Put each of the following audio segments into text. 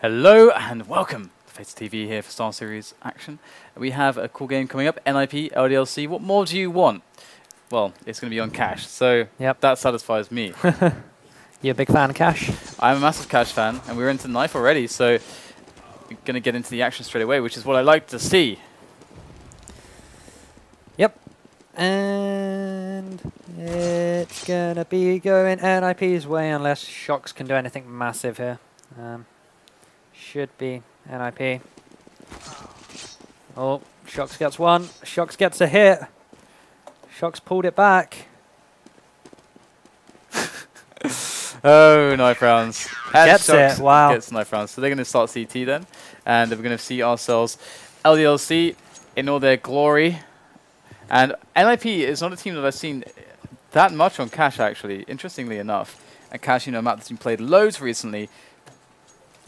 Hello and welcome to Fates TV here for Starseries action. We have a cool game coming up, NIP, LDLC. What more do you want? Well, it's going to be on Cash, so that satisfies me. You a big fan of Cash? I'm a massive Cash fan, and we're into Knife already, so we're going to get into the action straight away, which is what I like to see. Yep. And it's going to be going NIP's way unless shox can do anything massive here. Should be NIP. Oh, shox gets one. Shox gets a hit. Shox pulled it back. Oh, knife rounds. Gets it, wow. Gets knife rounds. So they're going to start CT then, and we're going to see ourselves LDLC in all their glory. And NIP is not a team that I've seen that much on Cash, actually, interestingly enough. And Cash, you know, a map that's been played loads recently.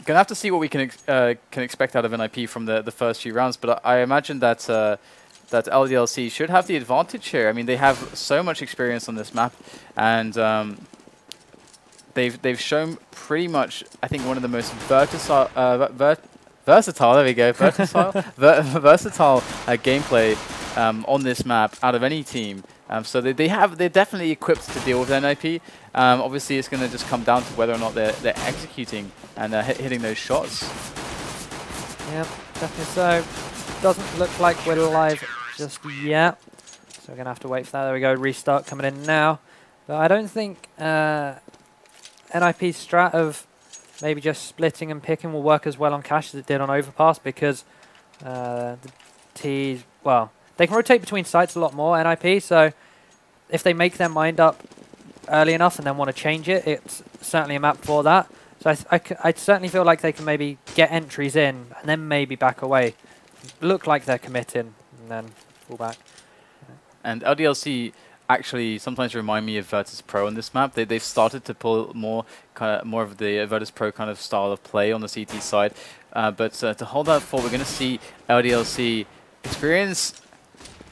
Gonna have to see what we can expect out of NIP from the first few rounds, but I imagine that that LDLC should have the advantage here. I mean, they have so much experience on this map, and they've shown pretty much, I think, one of the most versatile. There we go, versatile gameplay on this map out of any team. So they're definitely equipped to deal with NIP. Obviously, it's going to just come down to whether or not they're executing and hitting those shots. Yep, definitely so. Doesn't look like we're live just yet, so we're going to have to wait for that. There we go, restart coming in now. But I don't think NIP's strat of maybe just splitting and picking will work as well on Cash as it did on Overpass, because the T's, well, they can rotate between sites a lot more, NIP, so if they make their mind up early enough and then want to change it, it's certainly a map for that. So I certainly feel like they can maybe get entries in and then maybe back away. Look like they're committing and then fall back. And LDLC actually sometimes remind me of Virtus.pro on this map. They've started to pull more of the Virtus.pro kind of style of play on the CT side. But to hold that for, we're going to see LDLC experience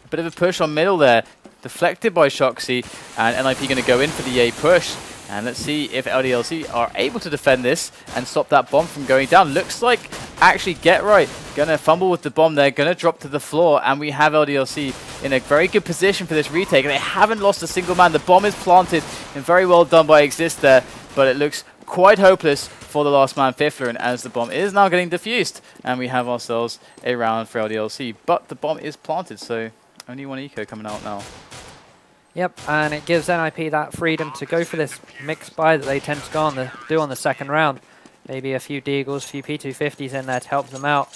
a bit of a push on middle there, deflected by shoxy, and NIP going to go in for the A push. And let's see if LDLC are able to defend this and stop that bomb from going down. Looks like actually Get Right going to fumble with the bomb there, going to drop to the floor, and we have LDLC in a very good position for this retake. And they haven't lost a single man. The bomb is planted, and very well done by Xizt there, but it looks quite hopeless for the last man, Fifflaren, as the bomb is now getting defused. And we have ourselves a round for LDLC, but the bomb is planted, so only one eco coming out now. Yep, and it gives NIP that freedom to go for this mix buy that they tend to do on the second round. Maybe a few Deagles, a few P250s in there to help them out.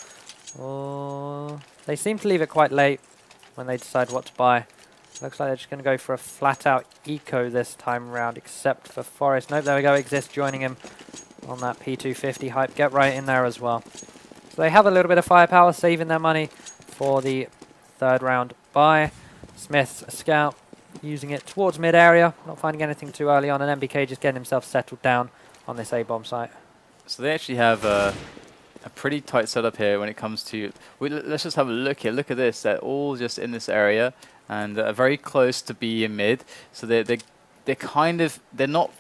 Or they seem to leave it quite late when they decide what to buy. Looks like they're just going to go for a flat-out eco this time around, except for Forest. Nope, there we go, Xizt joining him on that P250 hype. Get Right in there as well. So they have a little bit of firepower, saving their money for the third round buy. SmithZz scout, using it towards mid area, not finding anything too early on, and NBK just getting himself settled down on this A-bomb site. So they actually have a pretty tight setup here when it comes to... let's just have a look here. Look at this. They're all just in this area and very close to B in mid. So they're kind of... They're not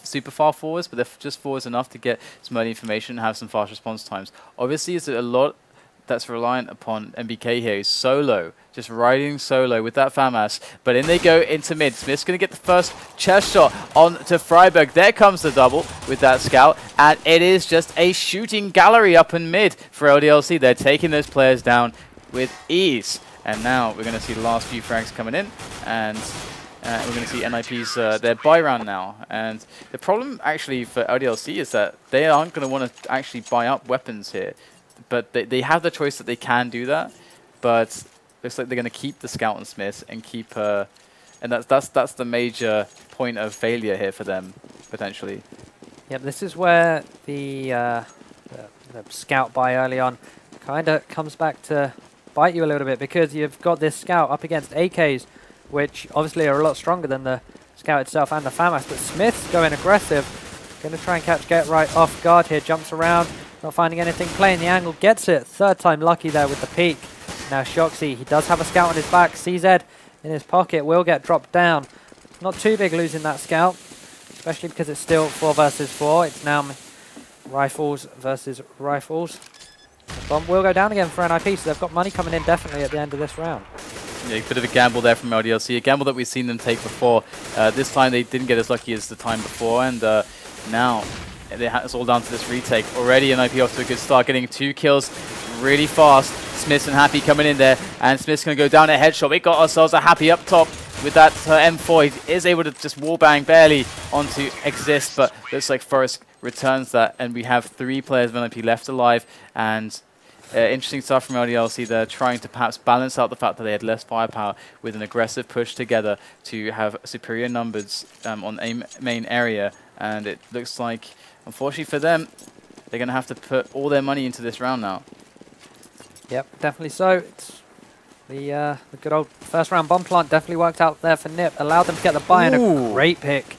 super far forwards, but they're just forwards enough to get some early information and have some fast response times. Obviously, it's a lot that's reliant upon NBK here. He's solo, just riding solo with that FAMAS. But in they go into mid. SmithZz going to get the first chest shot on to Friberg. There comes the double with that scout. And it is just a shooting gallery up in mid for LDLC. They're taking those players down with ease. And now we're going to see the last few frags coming in. And we're going to see NIP's their buy round now. And the problem actually for LDLC is that they aren't going to want to actually buy up weapons here. But they have the choice that they can do that, but looks like they're going to keep the scout and SmithZz and keep and that's the major point of failure here for them potentially. Yep, this is where the scout buy early on kind of comes back to bite you a little bit, because you've got this scout up against AKs, which obviously are a lot stronger than the scout itself and the FAMAS. But SmithZz going aggressive, going to try and catch Get Right off guard here, jumps around. Not finding anything, playing the angle, gets it. Third time lucky there with the peek. Now shoxy, he does have a scout on his back. CZ in his pocket, will get dropped down. Not too big losing that scout, especially because it's still 4 versus 4. It's now Rifles versus rifles. The bomb will go down again for NIP, so they've got money coming in definitely at the end of this round. Yeah, a bit of a gamble there from LDLC, a gamble that we've seen them take before. This time they didn't get as lucky as the time before, and now it's all down to this retake. Already NIP off to a good start, getting 2 kills really fast. SmithZz and Happy coming in there, and SmithZz going to go down a headshot. We got ourselves a Happy up top with that M4. He is able to just wallbang barely onto Xizt, but looks like Forest returns that, and we have 3 players of NIP left alive, and interesting stuff from LDLC. They're trying to perhaps balance out the fact that they had less firepower with an aggressive push together to have superior numbers on a main area, and it looks like, unfortunately for them, they're going to have to put all their money into this round now. Yep, definitely so. It's the good old first round bomb plant definitely worked out there for Nip, allowed them to get the buy, and a great pick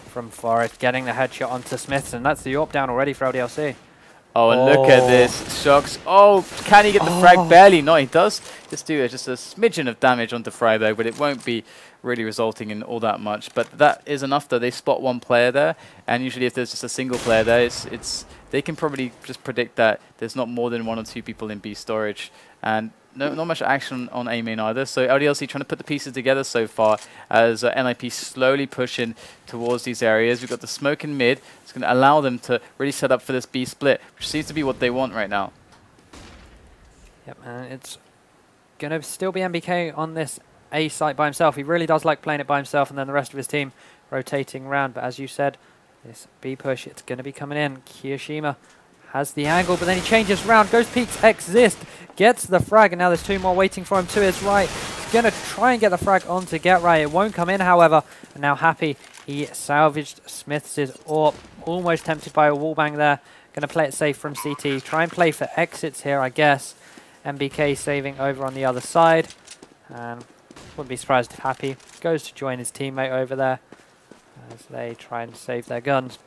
from Forest, getting the headshot onto SmithZz, and that's the AWP down already for LDLC. Oh, and look at this. shox. Oh, can he get the frag? Barely. No, he does just do just a smidgen of damage onto Friberg, but it won't be really resulting in all that much. But that is enough, though. They spot 1 player there, and usually if there's just a single player there, they can probably just predict that there's not more than 1 or 2 people in B storage. And not much action on A main either. So LDLC trying to put the pieces together so far as NIP slowly pushing towards these areas. We've got the smoke in mid. It's going to allow them to really set up for this B split, which seems to be what they want right now. Yep, and it's going to still be NBK on this A site by himself. He really does like playing it by himself, and then the rest of his team rotating around. But as you said, this B push, it's going to be coming in. kioShiMa has the angle, but then he changes round, goes peeks Xizt, gets the frag, and now there's 2 more waiting for him to his right. He's going to try and get the frag on to get right. It won't come in, however. And now Happy, he salvaged SmithZz AWP. Almost tempted by a wallbang there. Going to play it safe from CT. Try and play for exits here, I guess. NBK saving over on the other side. And wouldn't be surprised if Happy goes to join his teammate over there as they try and save their guns.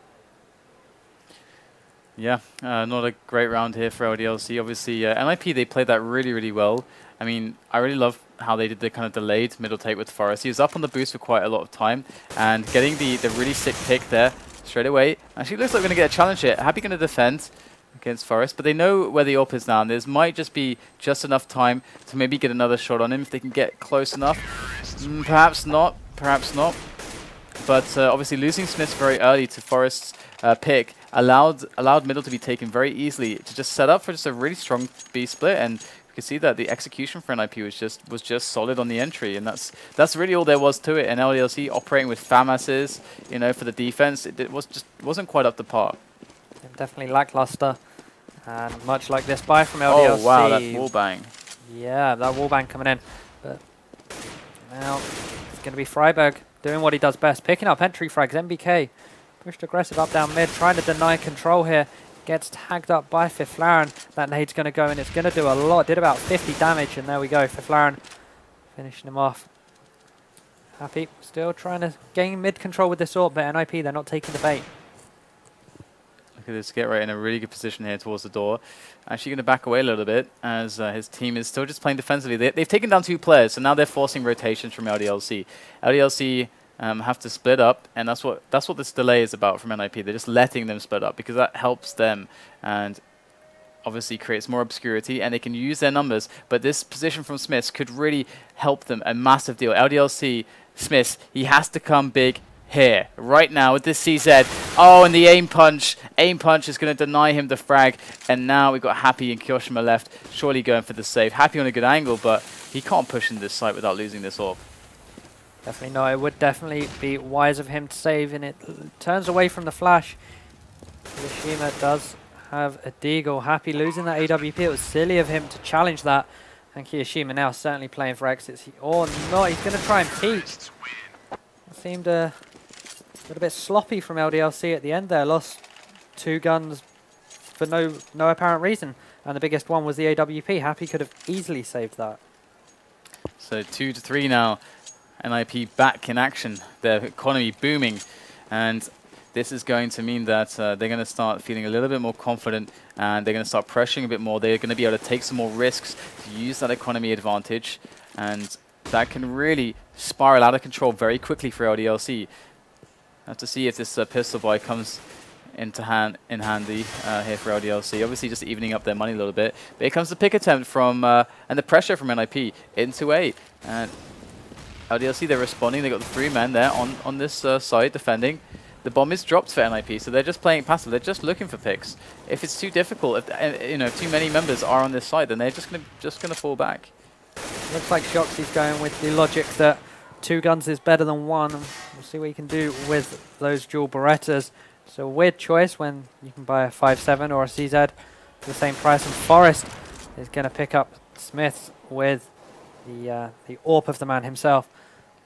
Yeah, not a great round here for LDLC. Obviously, NIP, they played that really, really well. I mean, I really love how they did the kind of delayed middle take with Forest. He was up on the boost for quite a lot of time, and getting the really sick pick there straight away. Actually, looks like we're going to get a challenge here. Happy going to defend against Forest, but they know where the AWP is now, and there might just be just enough time to maybe get another shot on him if they can get close enough. Perhaps not, perhaps not. But obviously losing SmithZz very early to Forest's pick allowed middle to be taken very easily to just set up for just a really strong B split, and you can see that the execution for NIP was just solid on the entry, and that's really all there was to it. And LDLC operating with FAMASs, you know, for the defense, it wasn't quite up to par. Definitely lackluster, and much like this buy from LDLC. Oh wow, that wallbang. Yeah, that wallbang coming in. But now it's going to be Friberg doing what he does best, picking up entry frags. NBK pushed aggressive up down mid, trying to deny control here. Gets tagged up by Fifflaren. That nade's going to go, and it's going to do a lot. Did about 50 damage, and there we go. Fifflaren finishing him off. Happy still trying to gain mid control with this AWP, but NIP, they're not taking the bait. Look at this, get right in a really good position here towards the door. Actually going to back away a little bit as his team is still just playing defensively. They've taken down 2 players, so now they're forcing rotations from LDLC. LDLC have to split up, and that's what this delay is about from NIP. They're just letting them split up because that helps them and obviously creates more obscurity, and they can use their numbers. But this position from SmithZz could really help them a massive deal. LDLC, SmithZz, he has to come big here, right now, with this CZ. Oh, and the aim punch is going to deny him the frag, and now we've got Happy and kioShiMa left, surely going for the save. Happy on a good angle, but he can't push into this site without losing this AWP. Definitely no, it would definitely be wise of him to save, and it turns away from the flash. kioShiMa does have a deagle. Happy losing that AWP. It was silly of him to challenge that, and kioShiMa now certainly playing for exits. Or not, he's going to try and peek. It seemed a little bit sloppy from LDLC at the end there. Lost 2 guns for no apparent reason, and the biggest one was the AWP. Happy could have easily saved that. So 2-3 now. NIP back in action. Their economy booming, and this is going to mean that they're going to start feeling a little bit more confident, and they're going to start pressuring a bit more. They're going to be able to take some more risks to use that economy advantage, and that can really spiral out of control very quickly for LDLC. Have to see if this pistol buy comes in handy here for LDLC. Obviously just evening up their money a little bit. But here comes the pick attempt from, and the pressure from NIP into A. And LDLC, they're responding. They got the 3 men there on this side defending. The bomb is dropped for NIP, so they're just playing passive. They're just looking for picks. If it's too difficult, if too many members are on this side, then they're just gonna fall back. Looks like shox is going with the logic that 2 guns is better than 1. We'll see what you can do with those dual Berettas. So a weird choice when you can buy a 5.7 or a Xizt for the same price. And Forest is going to pick up SmithZz with the AWP of the man himself.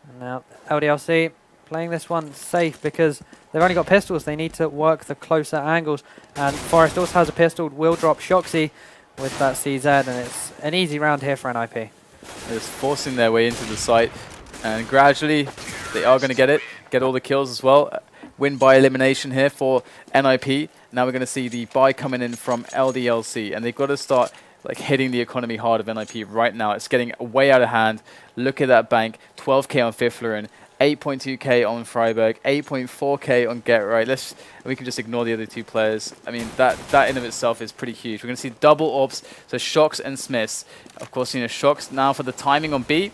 And now LDLC playing this one safe because they've only got pistols. They need to work the closer angles. And Forest also has a pistol, will drop shoxy with that Xizt, and it's an easy round here for NIP. They're just forcing their way into the site, and gradually they are going to get all the kills as well. Win by elimination here for NIP. Now we're going to see the buy coming in from LDLC, and they've got to start like hitting the economy hard of NIP right now. It's getting way out of hand. Look at that bank, 12k on Fifflaren, 8.2k on Friberg, 8.4k on GetRight. We can just ignore the other 2 players. I mean, that in of itself is pretty huge. We're going to see double AWPs, so shox and SmithZz. Of course, shox now for the timing on B,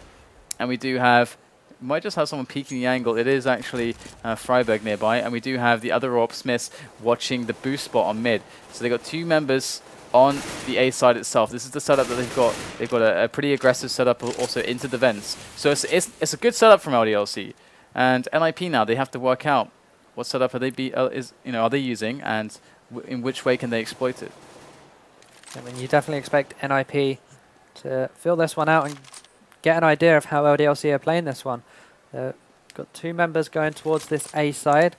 and we do have, might just have someone peeking the angle. It is actually Friberg nearby, and we do have the other AWP, SmithZz, watching the boost spot on mid. So they got 2 members on the A side itself. This is the setup that they've got. They've got a pretty aggressive setup also into the vents. So it's a good setup from LDLC. And NIP now, they have to work out what setup are they using, and in which way can they exploit it. I mean, you definitely expect NIP to fill this one out and get an idea of how LDLC are playing this one. Got 2 members going towards this A side.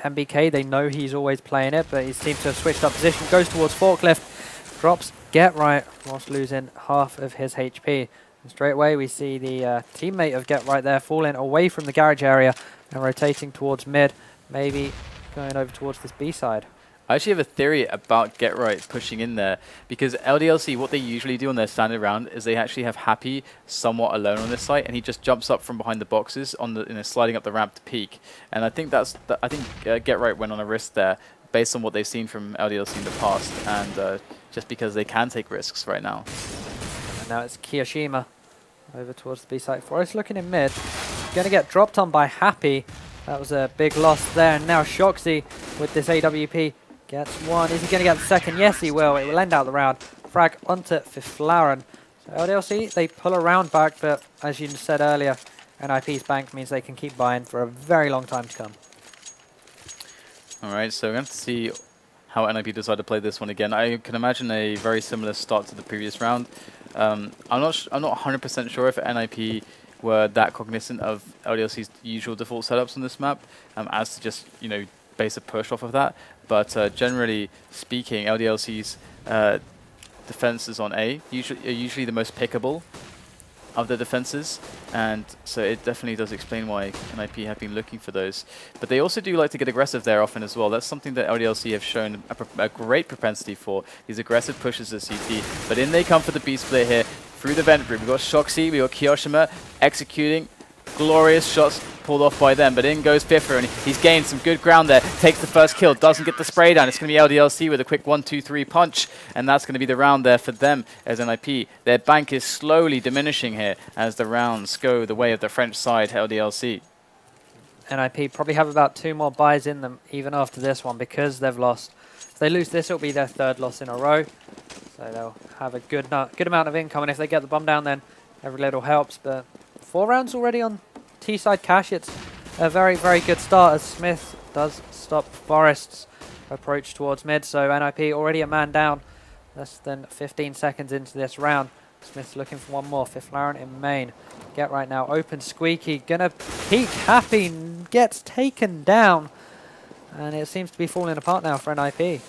NBK, they know he's always playing it, but he seems to have switched up position. Goes towards Forklift, drops GetRight whilst losing half of his HP. And straight away we see the teammate of GetRight there falling away from the garage area and rotating towards mid, maybe going over towards this B side. I actually have a theory about GetRight pushing in there, because LDLC, what they usually do on their standard round is they actually have Happy somewhat alone on this site, and he just jumps up from behind the boxes on the sliding up the ramp to peek. And I think GetRight went on a risk there based on what they've seen from LDLC in the past, and just because they can take risks right now. And now it's kioShiMa over towards the B side. Forest looking in mid, going to get dropped on by Happy. That was a big loss there. And now shoxy with this AWP. Gets 1. Is he going to get the second? Yes, he will. It will end out the round. Frag onto Fifflaren. So LDLC, they pull a round back, but as you said earlier, NIP's bank means they can keep buying for a very long time to come. All right, so we're going to see how NIP decide to play this one again. I can imagine a very similar start to the previous round. I'm not 100% sure if NIP were that cognizant of LDLC's usual default setups on this map, as to just base a push off of that. But generally speaking, LDLC's defenses on A are usually the most pickable of the defenses, and so it definitely does explain why NIP have been looking for those. But they also do like to get aggressive there often as well. That's something that LDLC have shown a great propensity for, these aggressive pushes at CT. But in they come for the B split here, through the vent room. We've got shoxy, we've got kioShiMa executing glorious shots pulled off by them, but in goes Fifflaren, and he's gained some good ground there, takes the first kill, doesn't get the spray down. It's going to be LDLC with a quick 1-2-3 punch, and that's going to be the round there for them as NIP. Their bank is slowly diminishing here as the rounds go the way of the French side, LDLC. NIP probably have about 2 more buys in them even after this one, because they've lost. If they lose this, it'll be their 3rd loss in a row, so they'll have a good amount of income, and if they get the bomb down, then every little helps. But 4 rounds already on T-side cash. It's a very, very good start, as SmithZz does stop Forest's approach towards mid. So NIP already a man down, less than 15 seconds into this round. SmithZz looking for one more. Fifflaren in main. GetRight now open, squeaky, gonna peek. Happy gets taken down, and it seems to be falling apart now for NIP.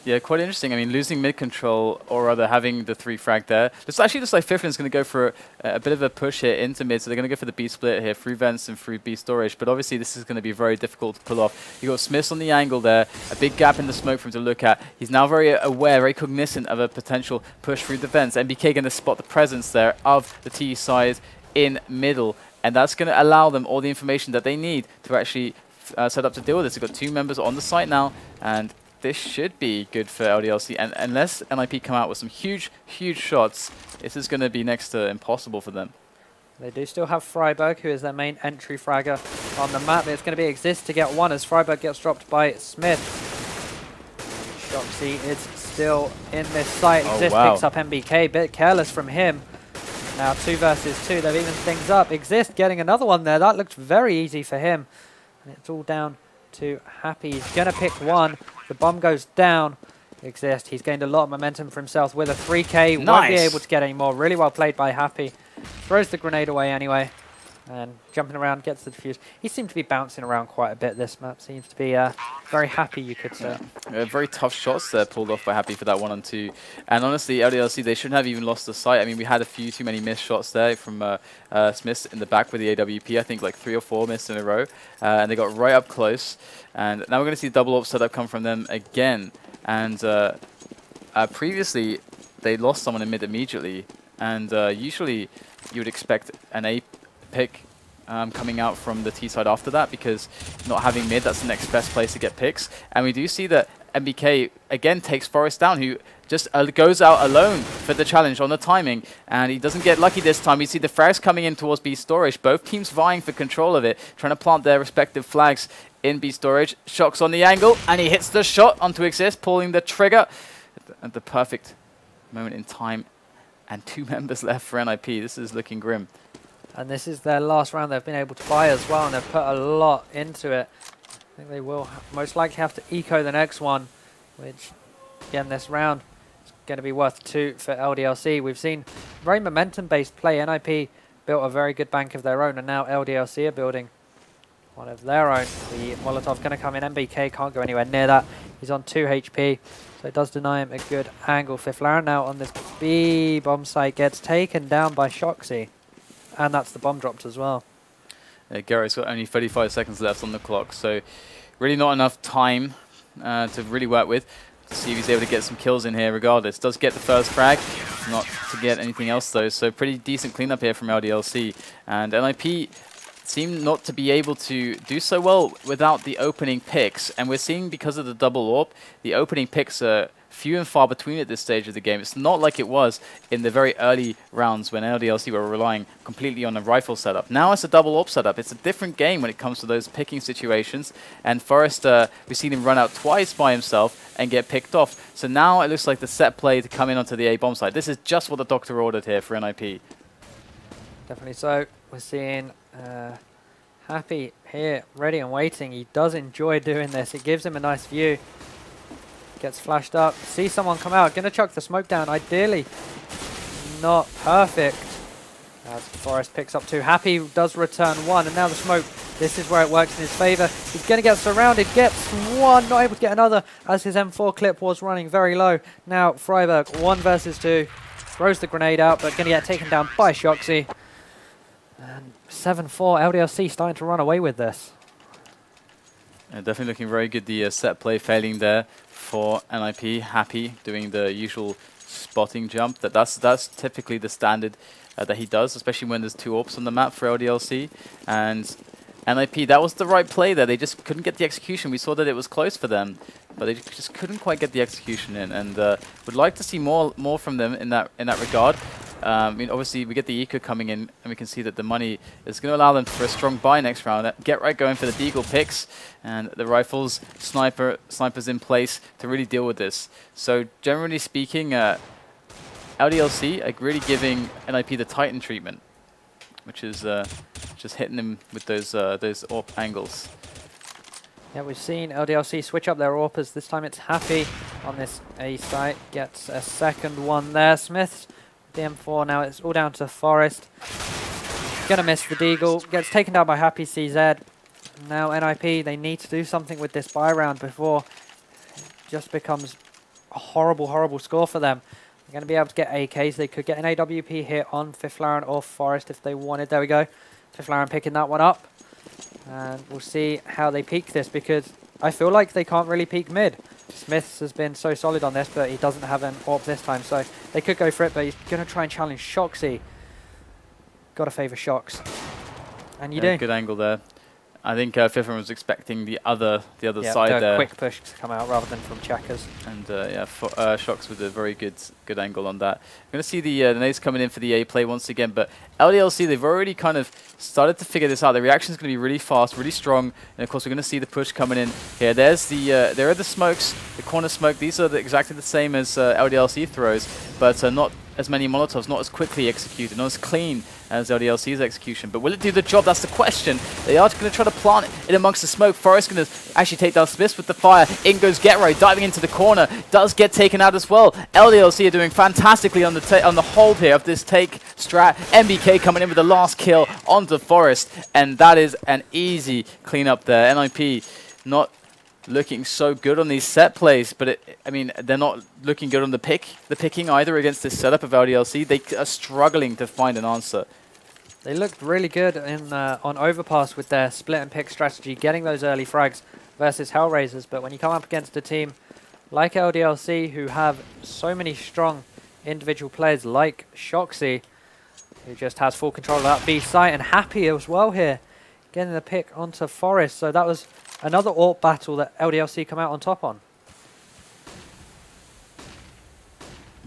Yeah, quite interesting. I mean, losing mid control, or rather having the 3 frag there. It's actually just like Fifflaren's going to go for a bit of a push here into mid, so they're going to go for the B split here through vents and through B storage. But obviously, this is going to be very difficult to pull off. You got SmithZz on the angle there, a big gap in the smoke for him to look at. He's now very aware, very cognizant of a potential push through the vents. NBK going to spot the presence there of the T side in middle, and that's going to allow them all the information that they need to actually set up to deal with this. They've got 2 members on the site now, and this should be good for LDLC. And unless NIP come out with some huge shots, this is going to be next to impossible for them. They do still have Friberg, who is their main entry fragger on the map. It's going to be Xizt to get one as Friberg gets dropped by Schmitt. shox is still in this site. Xizt picks up NBK, bit careless from him. Now 2 versus 2, they've evened things up. Xizt getting another one there. That looked very easy for him. And it's all down to Happy. He's going to pick one. The bomb goes down. Xizt, he's gained a lot of momentum for himself with a 3K. Nice. Won't be able to get any more. Really well played by Happy. Throws the grenade away anyway. And jumping around, gets the defuse. He seemed to be bouncing around quite a bit. This map seems to be very Happy, you could say. Very tough shots there pulled off by Happy for that 1-on-2. And honestly, LDLC, they shouldn't have even lost the sight. I mean, we had a few too many missed shots there from SmithZz in the back with the AWP. I think like 3 or 4 missed in a row. And they got right up close. And now we're going to see double AWP setup come from them again. And previously, they lost someone in mid immediately. And usually, you would expect an A pick coming out from the T side after that, because not having mid, that's the next best place to get picks. And we do see that NBK again takes Forest down, who just goes out alone for the challenge on the timing, and he doesn't get lucky this time. We see the frags coming in towards B storage, both teams vying for control of it, trying to plant their respective flags in B storage. shox on the angle, and he hits the shot onto Xizt, pulling the trigger at the perfect moment in time. And 2 members left for NIP. This is looking grim. And this is their last round they've been able to buy as well, and they've put a lot into it. I think they will most likely have to eco the next one, which, again, this round is going to be worth 2 for LDLC. We've seen very momentum-based play. NIP built a very good bank of their own, and now LDLC are building one of their own. The Molotov going to come in. NBK can't go anywhere near that. He's on 2 HP, so it does deny him a good angle. Fifflaren now on this B bomb site gets taken down by shox. And that's the bomb dropped as well. Garrett's got only 35 seconds left on the clock, so really not enough time to really work with. To see if he's able to get some kills in here regardless. Does get the first frag, not to get anything else though, so pretty decent cleanup here from LDLC. And NIP seem not to be able to do so well without the opening picks, and we're seeing, because of the double AWP, the opening picks are few and far between at this stage of the game. It's not like it was in the very early rounds when LDLC were relying completely on a rifle setup. Now it's a double AWP setup. It's a different game when it comes to those picking situations, and Forrest, we've seen him run out twice by himself and get picked off. So now it looks like the set play to come in onto the A bomb side. This is just what the doctor ordered here for NIP. Definitely so. We're seeing Happy here, ready and waiting. He does enjoy doing this. It gives him a nice view. Gets flashed up. See someone come out. Going to chuck the smoke down. Ideally, not perfect. As Forrest picks up 2. Happy does return 1. And now the smoke. This is where it works in his favor. He's going to get surrounded. Gets 1. Not able to get another as his M4 clip was running very low. Now Friberg, 1 versus 2. Throws the grenade out, but going to get taken down by shox. And 7-4. LDLC starting to run away with this. Definitely looking very good. The set play failing there for NIP. Happy doing the usual spotting jump. That's typically the standard that he does, especially when there's 2 AWPs on the map for LDLC. And NIP, that was the right play there. They just couldn't get the execution. We saw that it was close for them, but they just couldn't quite get the execution in. And would like to see more from them in that regard. I mean, obviously, we get the eco coming in, and we can see that the money is going to allow them for a strong buy next round. Get right going for the deagle picks, and the rifles, snipers in place to really deal with this. So, generally speaking, LDLC are really giving NIP the Titan treatment, which is just hitting them with those AWP angles. Yeah, we've seen LDLC switch up their AWPers. This time it's Happy on this A site. Gets a second one there. SmithZz. The M4 now, it's all down to Forrest. Gonna miss the deagle. Gets taken down by Happy CZ. Now NIP, they need to do something with this buy round before it just becomes a horrible, horrible score for them. They're going to be able to get AKs. They could get an AWP hit on Fifflaren or Forrest if they wanted. There we go. Fifflaren picking that one up. And we'll see how they peak this, because I feel like they can't really peak mid. SmithZz has been so solid on this, but he doesn't have an AWP this time, so they could go for it, but he's going to try and challenge shox. Got to favour shox. And you do. Good angle there. I think Fifflaren was expecting the other side the there. quick push to come out rather than from checkers. And yeah, shox with a very good angle on that. We're going to see the nades coming in for the A play once again, but LDLC, they've already kind of started to figure this out. The reaction is going to be really fast, really strong, and of course we're going to see the push coming in here. There's the there are the smokes, the corner smoke. These are exactly the same as LDLC throws, but not as many Molotovs, not as quickly executed, not as clean as LDLC's execution. But will it do the job? That's the question. They are going to try to plant it amongst the smoke. Forest going to actually take down SmithZz with the fire. In goes GetRight, diving into the corner. Does get taken out as well. LDLC are doing fantastically on the hold here of this take strat. NBK coming in with the last kill onto Forest. And that is an easy cleanup there. NIP not looking so good on these set plays, but I mean, they're not looking good on the picking either against this setup of LDLC. They are struggling to find an answer. They looked really good in on overpass with their split and pick strategy, getting those early frags versus Hellraisers. But when you come up against a team like LDLC, who have so many strong individual players like shoxy, who just has full control of that B site, and Happy as well here, getting the pick onto Forest. So that was another AWP battle that LDLC come out on top on.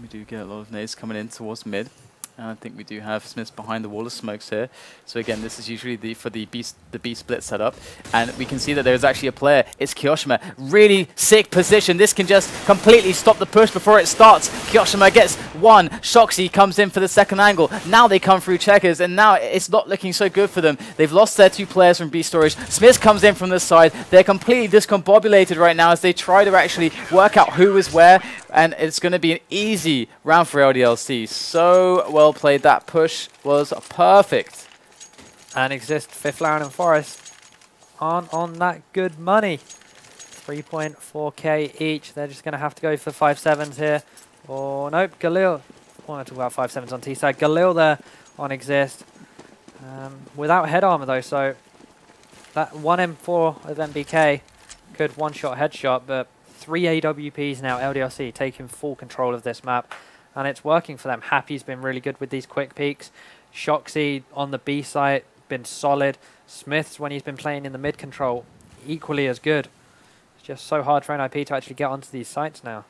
We do get a lot of nades coming in towards mid. And I think we do have SmithZz behind the wall of smokes here. So again, this is usually for the B split setup. And we can see that there's actually a player. It's kioShiMa. Really sick position. This can just completely stop the push before it starts. kioShiMa gets one. shoxy comes in for the second angle. Now they come through checkers, and now it's not looking so good for them. They've lost their 2 players from B storage. SmithZz comes in from this side. They're completely discombobulated right now as they try to actually work out who is where. And it's going to be an easy round for LDLC. So well played. That push was perfect. And Xizt, Fifflaren and Forest aren't on that good money. 3.4k each. They're just going to have to go for 5.7s here. Or nope, Galil. I want to talk about 5.7s on T side. Galil there on Xizt. Without head armor though, so that 1M4 of NBK could one-shot headshot, but 3 AWPs now, LDLC taking full control of this map, and it's working for them. Happy's been really good with these quick peeks. shoxy on the B site, been solid. SmithZz, when he's been playing in the mid control, equally as good. It's just so hard for NIP to actually get onto these sites now.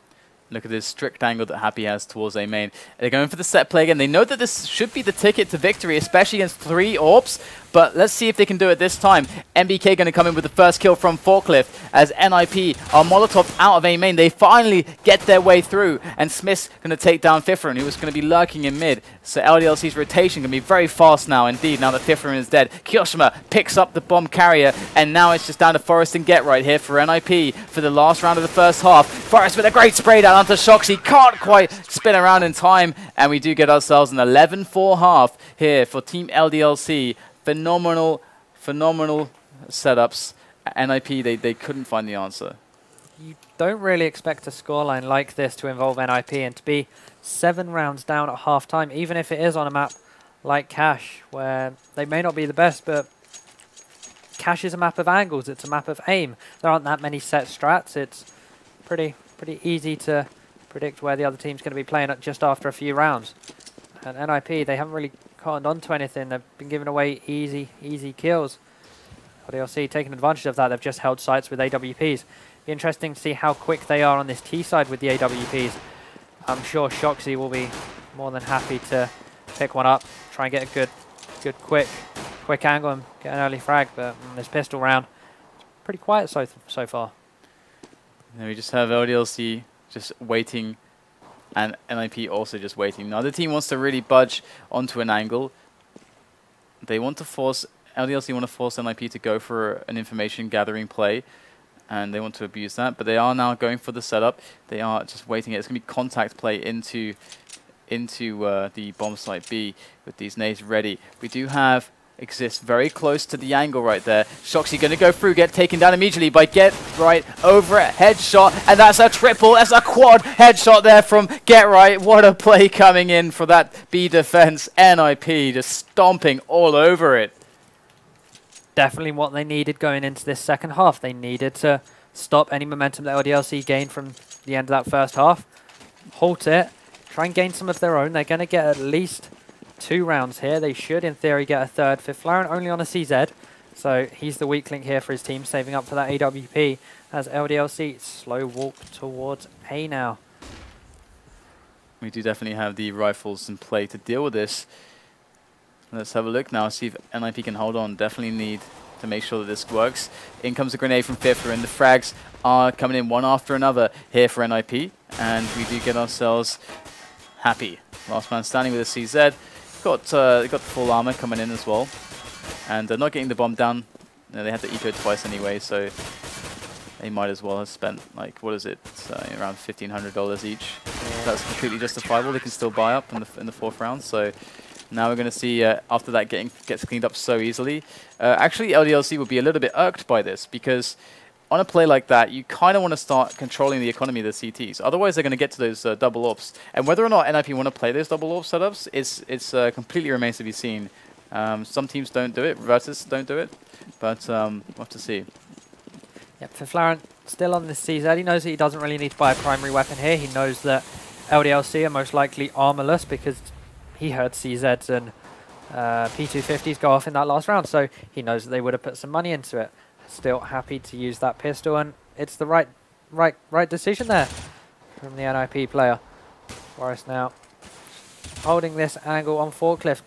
Look at this strict angle that Happy has towards A main. They're going for the set play again. They know that this should be the ticket to victory, especially against 3 AWPs. But let's see if they can do it this time. NBK going to come in with the first kill from Forklift as NIP are Molotov out of A main. They finally get their way through. And SmithZz going to take down Fifflaren, who was going to be lurking in mid. So LDLC's rotation going to be very fast now, indeed, now that Fifflaren is dead. kioShiMa picks up the bomb carrier. And now it's just down to Forest and GetRight here for NIP for the last round of the first half. Forest with a great spray down onto shoxy. Can't quite spin around in time. And we do get ourselves an 11-4 half here for Team LDLC. Phenomenal setups. NIP, they couldn't find the answer. You don't really expect a scoreline like this to involve NIP, and to be 7 rounds down at half-time, even if it is on a map like Cache, where they may not be the best, but Cache is a map of angles, it's a map of aim. There aren't that many set strats. It's pretty easy to predict where the other team's going to be playing at just after a few rounds. And NIP, they haven't really cottoned onto anything. They've been giving away easy kills. LDLC taking advantage of that. They've just held sites with AWPs. Be interesting to see how quick they are on this T side with the AWPs. I'm sure shoxy will be more than happy to pick one up, try and get a good quick angle and get an early frag. But this pistol round, it's pretty quiet so far. And we just have LDLC just waiting, and NIP also just waiting. Now the team wants to really budge onto an angle. They want to force, LDLC want to force NIP to go for an information gathering play, and they want to abuse that, but they are now going for the setup. They are just waiting. It's going to be contact play into the bomb site B with these nades ready. We do have Xizt very close to the angle right there. shoxy going to go through, get taken down immediately by GetRight over a headshot, and that's a triple, that's a quad headshot there from GetRight. What a play coming in for that B defense. NIP just stomping all over it. Definitely what they needed going into this second half. They needed to stop any momentum that LDLC gained from the end of that first half. Halt it, try and gain some of their own. They're going to get at least 2 rounds here. They should, in theory, get a third. Fifflaren only on a CZ, So he's the weak link here for his team, saving up for that AWP as LDLC slow walk towards A now. We do definitely have the rifles in play to deal with this. Let's have a look now, see if NIP can hold on. Definitely need to make sure that this works. In comes a grenade from Fifflaren. The frags are coming in one after another here for NIP. And we do get ourselves happy. Last man standing with a Xizt. Got the full armor coming in as well. And not getting the bomb down. They had to eco twice anyway, so they might as well have spent, like, what is it? Around $1,500 each. Yeah. That's completely justifiable. They can still buy up in the 4th round. So now we're going to see, after that gets cleaned up so easily. Actually, LDLC would be a little bit irked by this, because on a play like that, you kind of want to start controlling the economy of the CTs. Otherwise, they're going to get to those double ops. And whether or not NIP want to play those double op setups, it's completely remains to be seen. Some teams don't do it. Virtus don't do it. But we'll have to see. Yep, Fifflaren still on this Xizt. He knows that he doesn't really need to buy a primary weapon here. He knows that LDLC are most likely armorless because he heard Xizt and P250s go off in that last round. So he knows that they would have put some money into it. Still happy to use that pistol, and it's the right decision there from the NIP player. Forrest now holding this angle on forklift.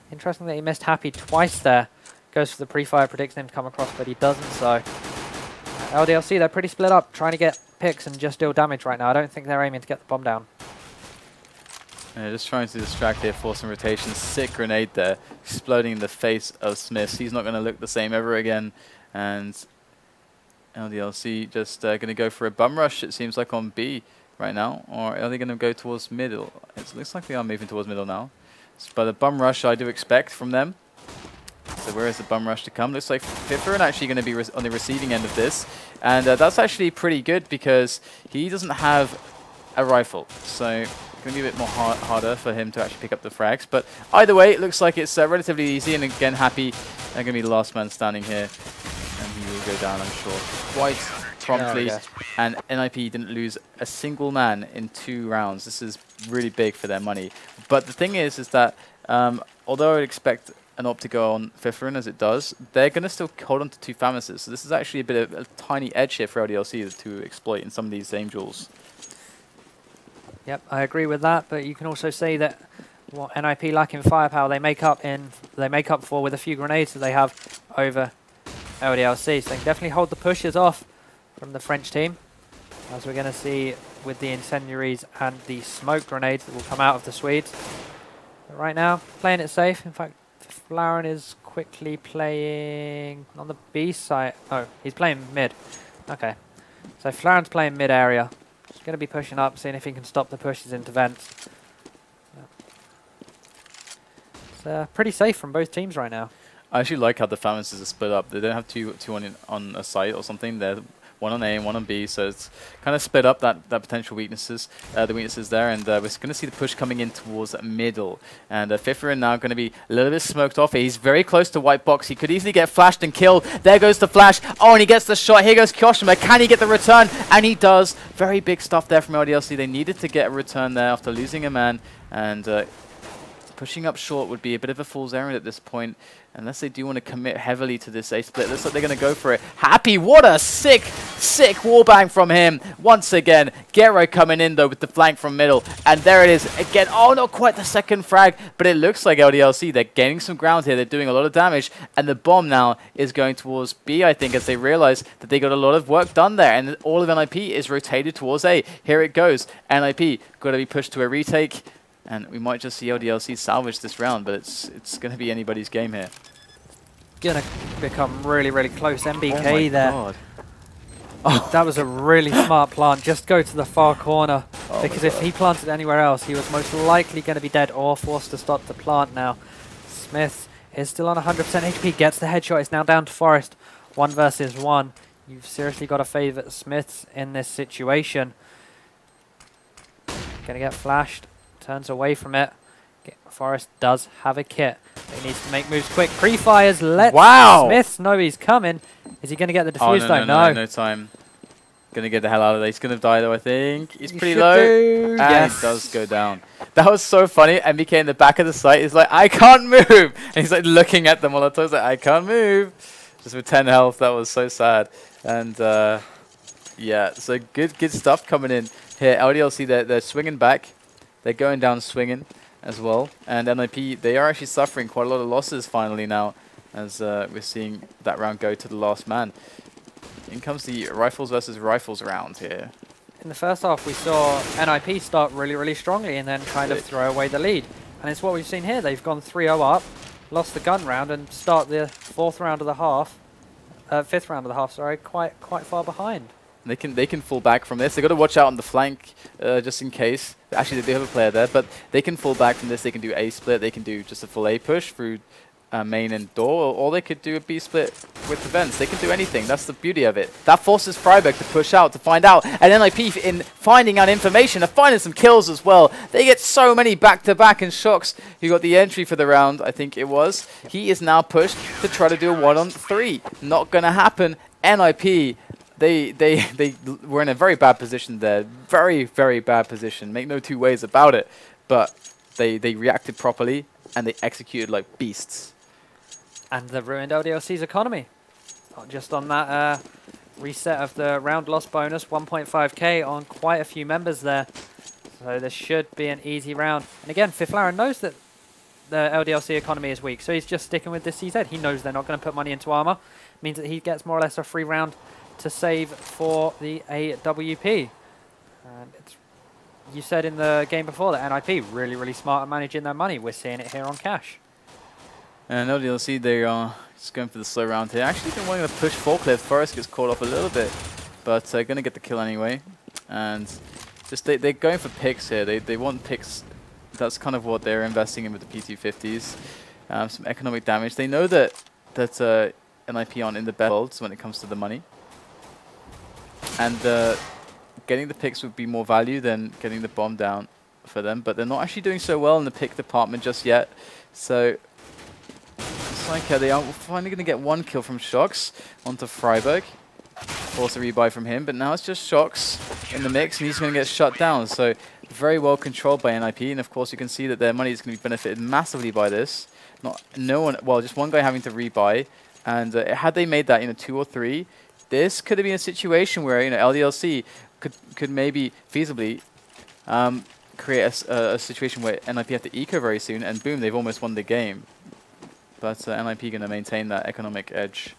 Interesting that he missed Happy twice there. Goes for the pre-fire, predicts him to come across, but he doesn't. So LDLC, they're pretty split up, trying to get picks and just deal damage right now. I don't think they're aiming to get the bomb down. Just trying to distract here, force some rotation. Sick grenade there, exploding in the face of SmithZz. He's not going to look the same ever again. And LDLC just going to go for a bum rush, it seems like, on B right now. Or are they going to go towards middle? It looks like they are moving towards middle now. But a bum rush I do expect from them. So where is the bum rush to come? Looks like Fifflaren actually going to be on the receiving end of this. And that's actually pretty good because he doesn't have a rifle. So it's going to be a bit more harder for him to actually pick up the frags. But either way, it looks like it's relatively easy. And again, Happy, they're going to be the last man standing here. And he will go down, I'm sure, quite promptly. Oh, and NIP didn't lose a single man in 2 rounds. This is really big for their money. But the thing is that although I would expect an op to go on Fifflaren as it does, they're going to still hold on to 2 Famouses. So this is actually a bit of a tiny edge here for LDLC to exploit in some of these Angels. Yep, I agree with that. But you can also say that what NIP lack in firepower, they make up for with a few grenades that they have over LDLC. So they can definitely hold the pushes off from the French team, as we're going to see with the incendiaries and the smoke grenades that will come out of the Swedes. But right now, playing it safe. In fact, Fifflaren is quickly playing on the B side. Oh, he's playing mid. Okay. So Fifflaren's playing mid area. He's going to be pushing up, seeing if he can stop the pushes into vents. It's pretty safe from both teams right now. I actually like how the Famouses are split up. They don't have two on a site or something. They're one on A and one on B, so it's kind of split up that potential weaknesses, the weaknesses there. And we're going to see the push coming in towards middle. And Fifflaren now going to be a little bit smoked off. He's very close to white box. He could easily get flashed and killed. There goes the flash. Oh, and he gets the shot. Here goes kioShiMa. Can he get the return? And he does. Very big stuff there from LDLC. They needed to get a return there after losing a man. And pushing up short would be a bit of a fool's errand at this point, unless they do want to commit heavily to this A split. Looks like they're going to go for it. Happy, what a sick wallbang from him. Once again, Gero coming in though with the flank from middle. And there it is again. Oh, not quite the second frag, but it looks like LDLC, they're gaining some ground here. They're doing a lot of damage. And the bomb now is going towards B, I think, as they realize that they got a lot of work done there. And all of NIP is rotated towards A. Here it goes. NIP got to be pushed to a retake. And we might just see LDLC salvage this round, but it's going to be anybody's game here. Going to become really, really close. NBK there. God. That was a really smart plant. Just go to the far corner, because if he planted anywhere else, he was most likely going to be dead or forced to stop the plant now. SmithZz is still on 100% HP, gets the headshot. It's now down to Forrest. 1 versus 1. You've seriously got to favour SmithZz in this situation. Going to get flashed. Turns away from it. Forrest does have a kit. He needs to make moves quick. Pre-fires. Let SmithZz know he's coming. Is he going to get the defuse though? No time. Going to get the hell out of there. He's going to die though, I think. He's pretty low. And yes, he does go down. That was so funny. NBK in the back of the site is like, I can't move. And he's like looking at the Molotovs like, I can't move. just with 10 health. That was so sad. And yeah, so good stuff coming in here. LDLC, they're swinging back. They're going down swinging as well. And NIP, they are actually suffering quite a lot of losses finally now, as we're seeing that round go to the last man. In comes the rifles versus rifles round here. In the first half, we saw NIP start really strongly and then kind of throw away the lead. And it's what we've seen here. They've gone 3-0 up, lost the gun round, and start the fifth round of the half, sorry, quite far behind. They can fall back from this. They've got to watch out on the flank just in case. Actually, they do have a player there, but they can fall back from this. They can do A split. They can do just a full A push through main and door, or they could do a B split with the vents. They can do anything. That's the beauty of it. That forces Friberg to push out to find out. And NIP, in finding out information, are finding some kills as well. They get so many back-to-back, and shox, who got the entry for the round, I think it was, he is now pushed to try to do a 1-on-3. Not going to happen. NIP, they were in a very bad position there. Very bad position. Make no two ways about it. But they reacted properly, and they executed like beasts. And they've ruined LDLC's economy. Not just on that reset of the round loss bonus, 1.5k on quite a few members there. So this should be an easy round. And again, Fifflaren knows that the LDLC economy is weak, so he's just sticking with this Xizt. He knows they're not going to put money into armor. Means that he gets more or less a free round to save for the AWP. And it's, you said in the game before that NIP really smart at managing their money. We're seeing it here on cash. And LDLC, they are just going for the slow round here. Actually been wanting to push forklift. Forest gets caught off a little bit, but going to get the kill anyway. And just they're going for picks here. They want picks. That's kind of what they're investing in with the P250s. Some economic damage. They know that NIP aren't in the best worlds when it comes to the money. And getting the picks would be more value than getting the bomb down for them. But they're not actually doing so well in the pick department just yet. So it's like they are finally going to get one kill from shox onto Friberg. Force a rebuy from him, but now it's just shox in the mix, and he's going to get shut down. So very well controlled by NIP, and of course you can see that their money is going to be benefited massively by this. Just one guy having to rebuy, and had they made that 2 or 3, this could have been a situation where LDLC could maybe feasibly create a situation where NIP have to eco very soon, and boom, they've almost won the game. But NIP going to maintain that economic edge.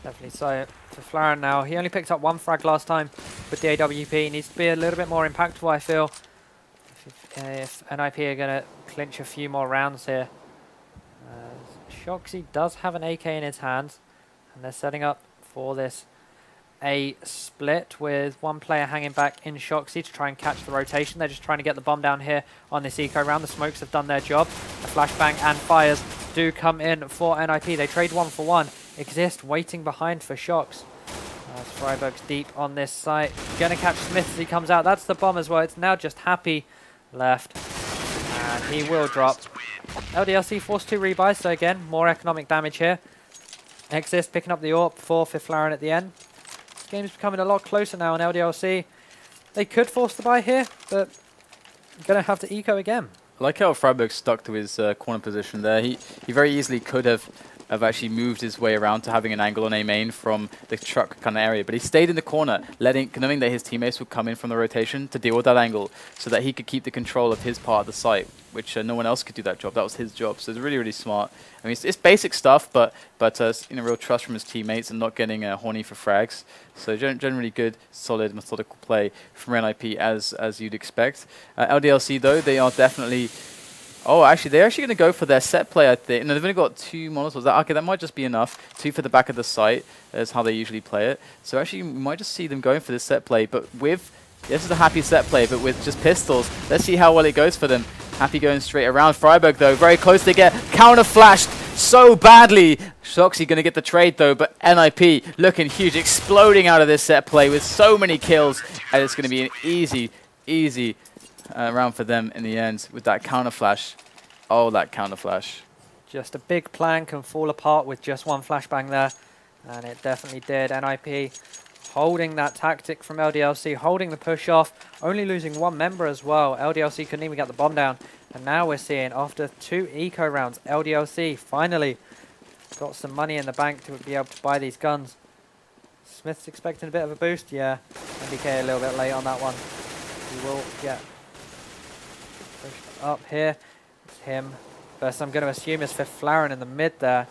Definitely so. For Fifflaren now, he only picked up 1 frag last time with the AWP. He needs to be a little bit more impactful, I feel, if NIP are going to clinch a few more rounds here. shox does have an AK in his hands, and they're setting up for this A split with one player hanging back in shox to try and catch the rotation. They're just trying to get the bomb down here on this eco round. The smokes have done their job. The flashbang and fires do come in for NIP. They trade 1 for 1. Xizt waiting behind for shox. As Friberg's deep on this site. Gonna catch SmithZz as he comes out. That's the bomb as well. It's now just Happy left. And he will drop. LDLC forced 2 rebuys, so again, more economic damage here. Xizt picking up the AWP for Fifflaren at the end. This game's becoming a lot closer now on LDLC. They could force the buy here, but gonna have to eco again. I like how Friberg stuck to his corner position there. He very easily could have actually moved his way around to having an angle on A main from the truck kind of area, but he stayed in the corner, knowing that his teammates would come in from the rotation to deal with that angle, so that he could keep the control of his part of the site, which no one else could do that job. That was his job, so it's really smart. I mean, it's basic stuff, but real trust from his teammates and not getting horny for frags. So generally good, solid, methodical play from NIP as you'd expect. LDLC though, they are definitely. Oh, actually, they're actually going to go for their set play, I think. No, they've only got 2 Molotovs. Okay, that might just be enough. 2 for the back of the site is how they usually play it. So actually, we might just see them going for this set play, but with... This is a Happy set play, but with just pistols. Let's see how well it goes for them. Happy going straight around. Friberg, though, very close to get counter-flashed so badly. shox going to get the trade, though, but NIP looking huge, exploding out of this set play with so many kills. And it's going to be an easy round for them in the end with that counter flash. Oh, that counter flash. Just a big plan can fall apart with just 1 flashbang there, and it definitely did. NIP holding that tactic from LDLC, holding the push off, only losing 1 member as well. LDLC couldn't even get the bomb down, and now we're seeing after 2 eco rounds, LDLC finally got some money in the bank to be able to buy these guns. SmithZz expecting a bit of a boost. Yeah, NBK a little bit late on that one. He will get pushed up here. It's him. First, I'm going to assume is Fifflaren in the mid there.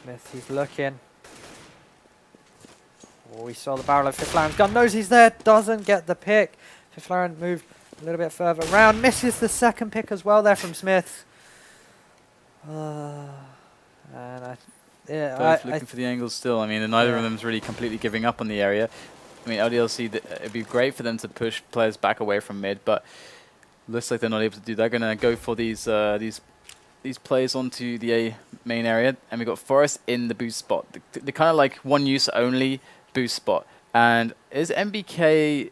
SmithZz, he's looking. Oh, we saw the barrel of Fifflaren's gun. Knows he's there. Doesn't get the pick. Fifflaren moved a little bit further around. Misses the second pick as well there from SmithZz. And both looking for the angles still. I mean, neither of them's really completely giving up on the area. I mean, LDLC, it'd be great for them to push players back away from mid, but looks like they're not able to do that. They're going to go for these plays onto the A main area, and we've got Forest in the boost spot. They're kind of like one use only boost spot. And is NBK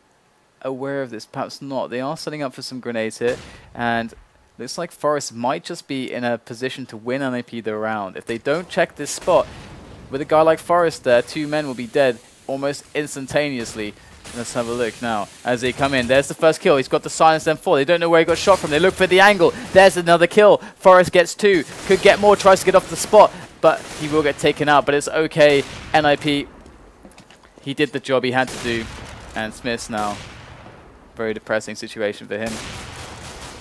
aware of this? Perhaps not. They are setting up for some grenades here, and looks like Forest might just be in a position to win NIP the round. If they don't check this spot, with a guy like Forest there, 2 men will be dead almost instantaneously. Let's have a look now as they come in. There's the first kill. He's got the silence M4. They don't know where he got shot from. They look for the angle. There's another kill. Forest gets 2. Could get more. Tries to get off the spot, but he will get taken out. But it's okay. NIP, he did the job he had to do. And SmithZz now. Very depressing situation for him.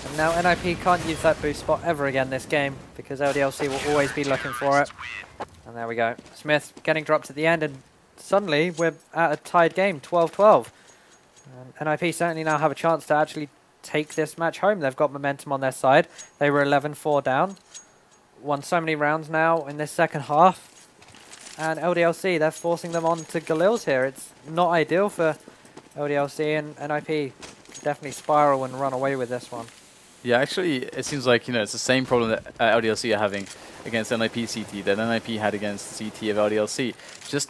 And now NIP can't use that boost spot ever again this game because LDLC will always be looking for it. And there we go. SmithZz getting dropped at the end, and suddenly we're at a tied game, 12-12. NIP certainly now have a chance to actually take this match home. They've got momentum on their side. They were 11-4 down. Won so many rounds now in this second half. And LDLC, they're forcing them on to Galil's here. It's not ideal for LDLC, and NIP could definitely spiral and run away with this one. Yeah, actually, it seems like, you know, it's the same problem that LDLC are having against NIP CT that NIP had against CT of LDLC. Just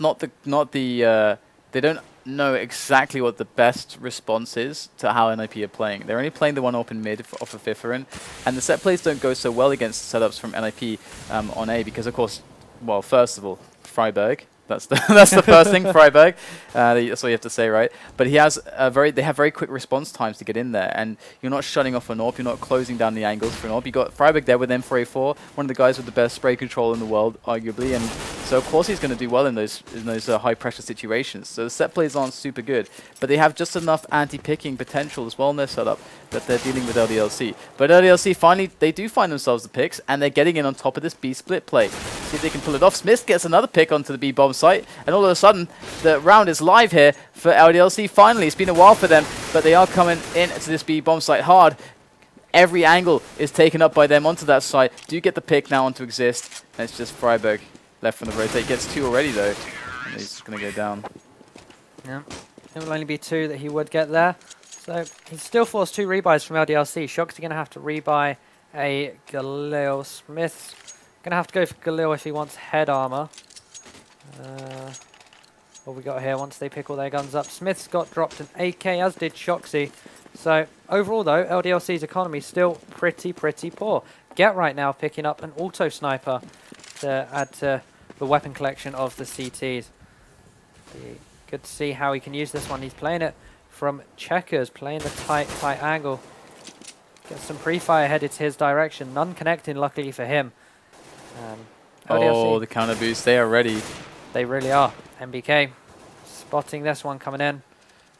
they don't know exactly what the best response is to how NIP are playing. They're only playing the one open mid off of Fifflaren, and the set plays don't go so well against setups from NIP on A because, of course, well, first of all, Friberg. That's the first thing, Friberg. That's all you have to say, right? But he has they have very quick response times to get in there, and you're not shutting off an AWP, you're not closing down the angles for an AWP. You got Friberg there with M4A4, one of the guys with the best spray control in the world, arguably, and so of course he's going to do well in those high pressure situations. So the set plays aren't super good, but they have just enough anti-picking potential as well in their setup that they're dealing with LDLC. But LDLC finally they do find themselves the picks, and they're getting in on top of this B split play. See if they can pull it off. SmithZz gets another pick onto the B bomb site, and all of a sudden the round is live here for LDLC. Finally, it's been a while for them, but they are coming into this B bomb site hard. Every angle is taken up by them onto that site. Do get the pick now onto Xizt, and it's just Friberg left from the rotate. Gets 2 already though, and he's going to go down. Yeah, it will only be 2 that he would get there. So he's still forced 2 rebuys from LDLC. shox is going to have to rebuy a Galil. SmithZz going to have to go for Galil if he wants head armor. What we got here once they pick all their guns up. SmithZz got dropped an AK, as did shoxy. So overall though, LDLC's economy still pretty poor. Get right now picking up an auto sniper to add to the weapon collection of the CTs. Be good to see how he can use this one. He's playing it from checkers, playing the tight angle. Get some pre-fire headed to his direction. None connecting, luckily for him. Oh, the counter boost, they are ready. They really are. NBK spotting this one coming in.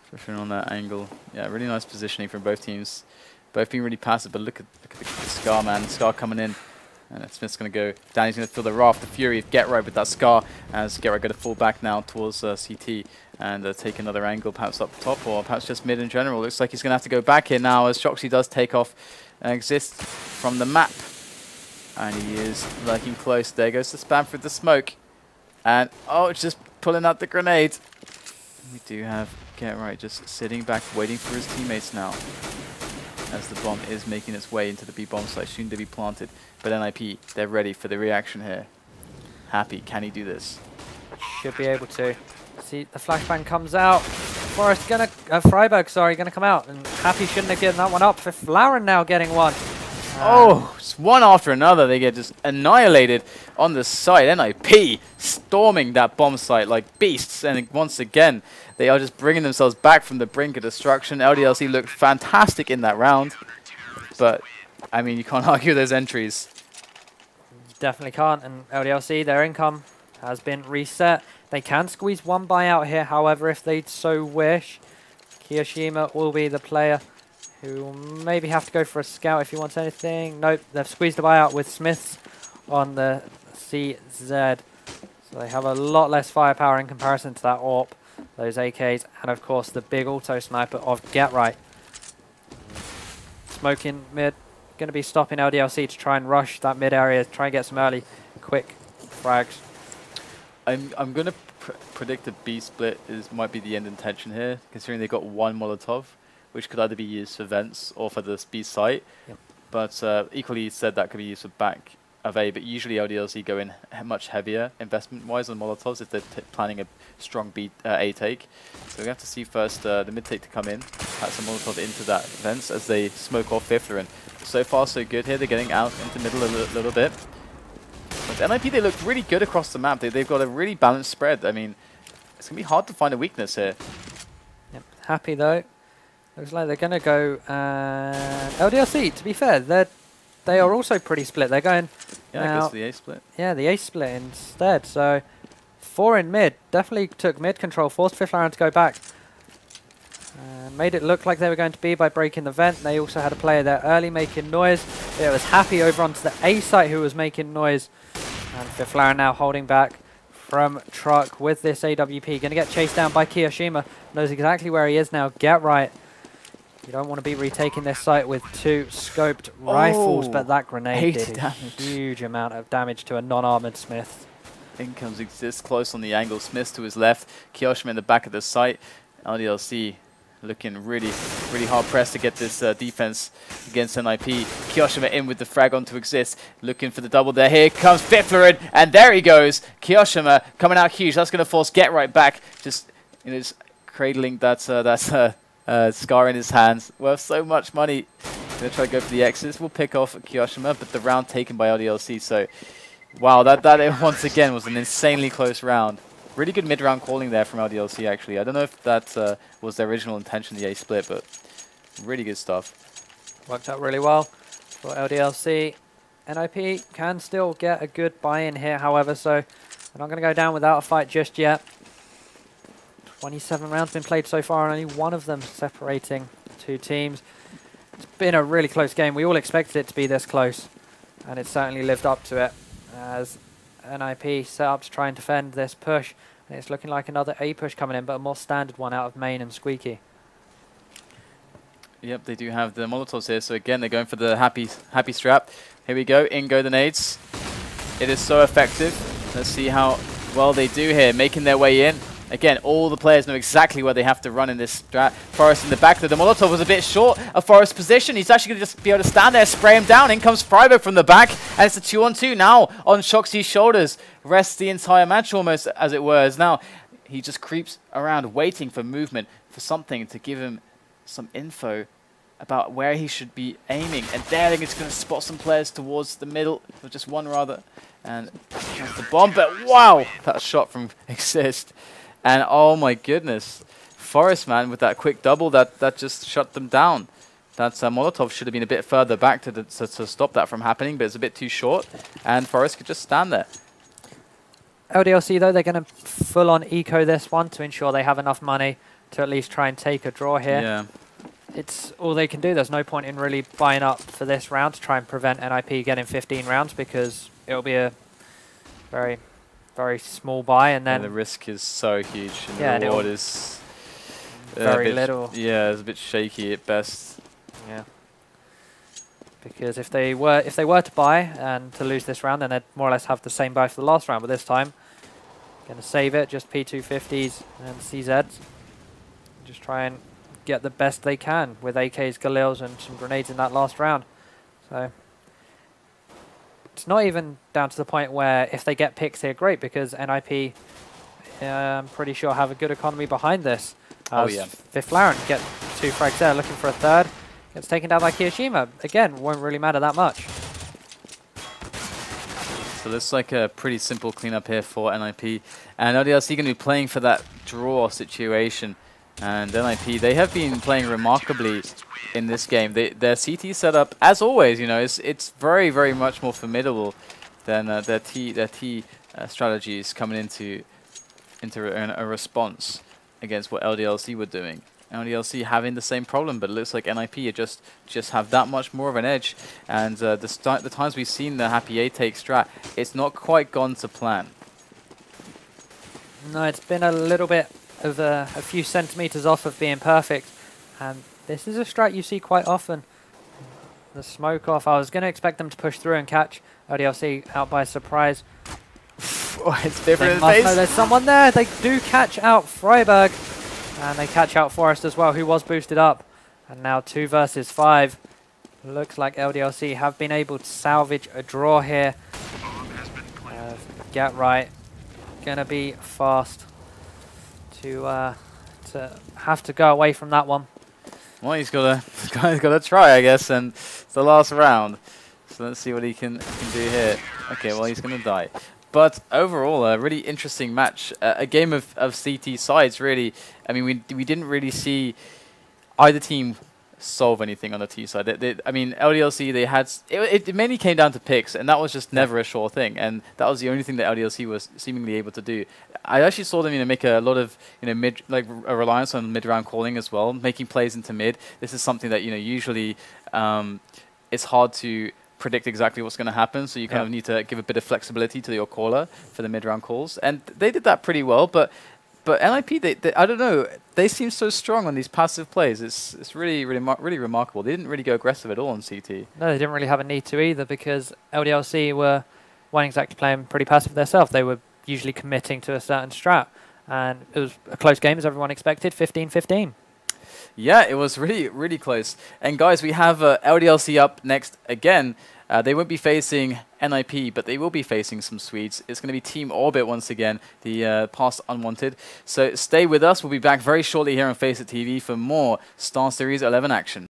Pushing on that angle. Yeah, really nice positioning from both teams. Both being really passive, but look at the Scar, man. The Scar coming in. And SmithZz going to go down. He's going to feel the wrath, the fury of Get Right with that Scar. As Get Right going to fall back now towards CT and take another angle, perhaps up top or perhaps just mid in general. Looks like he's going to have to go back here now as shoxy does take off Xizt from the map. And he is lurking close. There goes the spam through the smoke. And, oh, it's just pulling out the grenade. We do have Get Right just sitting back, waiting for his teammates now. As the bomb is making its way into the B bomb site, soon to be planted. But NIP, they're ready for the reaction here. Happy, can he do this? Should be able to. See, the flashbang comes out. Forest gonna, Friberg, sorry, gonna come out. And Happy shouldn't have given that one up. Fifflaren now getting one. Oh, it's one after another. They get just annihilated on the site. NIP storming that bomb site like beasts. And once again, they are just bringing themselves back from the brink of destruction. LDLC looked fantastic in that round. But, I mean, you can't argue those entries. definitely can't. And LDLC, their income has been reset. They can squeeze one buy out here, however, if they so wish. kioShiMa will be the player who will maybe have to go for a scout if he wants anything. Nope, they've squeezed a buyout with SmithZz on the Xizt. So they have a lot less firepower in comparison to that AWP, those AKs, and of course the big auto sniper of Get Right. Smoking mid, going to be stopping LDLC to try and rush that mid area, try and get some early, quick frags. I'm going to predict a B split might be the end intention here, considering they got one Molotov, which could either be used for vents or for this B site. Yep. But equally said that could be used for back of A, but usually LDLC go in much heavier investment-wise on Molotovs if they're planning a strong B A take. So we have to see first the mid take to come in, pat some Molotov into that vents as they smoke off Fifflaren. So far so good here, they're getting out into middle a little bit. But NIP, they look really good across the map. They've got a really balanced spread. I mean, it's going to be hard to find a weakness here. Yep. Happy though. Looks like they're going to go LDLC, to be fair. They are also pretty split. They're going I guess the A split. Yeah, the A split instead. So 4 in mid. Definitely took mid control. Forced Fifflaren to go back. Made it look like they were going to B by breaking the vent. They also had a player there early making noise. It was Happy over onto the A site who was making noise. And Fifflaren now holding back from Truck with this AWP. Going to get chased down by kioShiMa. Knows exactly where he is now. Get right. You don't want to be retaking this site with 2 scoped rifles, but that grenade did a huge amount of damage to a non-armored SmithZz. In comes Xizt close on the angle. SmithZz to his left. kioShiMa in the back of the site. LDLC looking really hard pressed to get this defense against NIP. kioShiMa in with the frag onto Xizt, looking for the double there. Here comes Fifflaren, and there he goes. kioShiMa coming out huge. That's going to force Get Right back. Just cradling that scar in his hands. Worth so much money. Going to try to go for the X's. We'll pick off kioShiMa, but the round taken by LDLC. So, wow, that once again was an insanely close round. Really good mid-round calling there from LDLC, actually. I don't know if that was their original intention, the A split, but really good stuff. Worked out really well for LDLC. NIP can still get a good buy-in here, however, so they're not going to go down without a fight just yet. 27 rounds been played so far, and only one of them separating 2 teams. It's been a really close game. We all expected it to be this close, and it certainly lived up to it as NIP set up to try and defend this push. And it's looking like another A push coming in, but a more standard one out of Main and Squeaky. Yep, they do have the Molotovs here, so again, they're going for the happy strap. Here we go, in go the nades. It is so effective. Let's see how well they do here, making their way in. Again, all the players know exactly where they have to run in this strat. Forrest in the back there. The Molotov was a bit short of Forrest's position. He's actually going to just be able to stand there, spray him down. In comes Friberg from the back, and it's a 2-on-2 now on shox's shoulders. Rests the entire match almost, as it were. As now he just creeps around, waiting for movement, for something to give him some info about where he should be aiming. And there, I think it's going to spot some players towards the middle, or just one rather. And that's the bomb, but wow, that shot from Xizt. And oh my goodness, Forrest, man, with that quick double, that just shut them down. That Molotov should have been a bit further back to stop that from happening, but it's a bit too short, and Forrest could just stand there. LDLC, though, they're going to full-on eco this one to ensure they have enough money to at least try and take a draw here. Yeah. It's all they can do. There's no point in really buying up for this round to try and prevent NIP getting 15 rounds, because it'll be a very small buy, and then the risk is so huge, and the reward is very little. Yeah, it's a bit shaky at best. Yeah, because if they were to buy and to lose this round, then they'd more or less have the same buy for the last round. But this time, going to save it, just P250s and CZs. Just try and get the best they can with AKs, Galils, and some grenades in that last round. So it's not even down to the point where if they get picks here, great, because NIP, I'm pretty sure, have a good economy behind this. Oh yeah. Fifflaren get 2 frags there, looking for a third. Gets taken down by kioShiMa. Again, won't really matter that much. So looks like a pretty simple cleanup here for NIP. And LDLC going to be playing for that draw situation. And NIP, they have been playing remarkably in this game. Their CT setup, as always, you know, it's very much more formidable then their T strategy is coming into a response against what LDLC were doing. LDLC having the same problem, but it looks like NIP just have that much more of an edge. And the times we've seen the Happy A take strat, it's not quite gone to plan. No, it's been a little bit of a few centimeters off of being perfect, and this is a strat you see quite often. The smoke off. I was going to expect them to push through and catch LDLC out by surprise. Oh, it's different. They must know there's someone there. They do catch out Friberg, and they catch out Forrest as well, who was boosted up. And now 2 versus 5. Looks like LDLC have been able to salvage a draw here. Get right. Gonna be fast to have to go away from that one. Well, he's got to try, I guess, and it's the last round. So let's see what he can do here. Okay, well, he's going to die. But overall, a really interesting match. A game of CT sides, really. I mean, we didn't really see either team solve anything on the T side. I mean, LDLC, they had... It mainly came down to picks, and that was just never a sure thing. And that was the only thing that LDLC was seemingly able to do. I actually saw them, make a lot of, mid, like a reliance on mid-round calling as well, making plays into mid. This is something that, usually it's hard to predict exactly what's going to happen, so you kind of need to give a bit of flexibility to your caller for the mid-round calls. And they did that pretty well, but NIP, they I don't know, they seem so strong on these passive plays. It's really remarkable. They didn't really go aggressive at all on CT. No, they didn't really have a need to either, because LDLC weren't exactly playing pretty passive themselves. They were usually committing to a certain strat, and it was a close game as everyone expected, 15-15. Yeah, it was really close. And guys, we have LDLC up next again. They won't be facing NIP, but they will be facing some Swedes. It's going to be Team Orbit once again, the past unwanted. So stay with us. We'll be back very shortly here on Face It TV for more Star Series 11 action.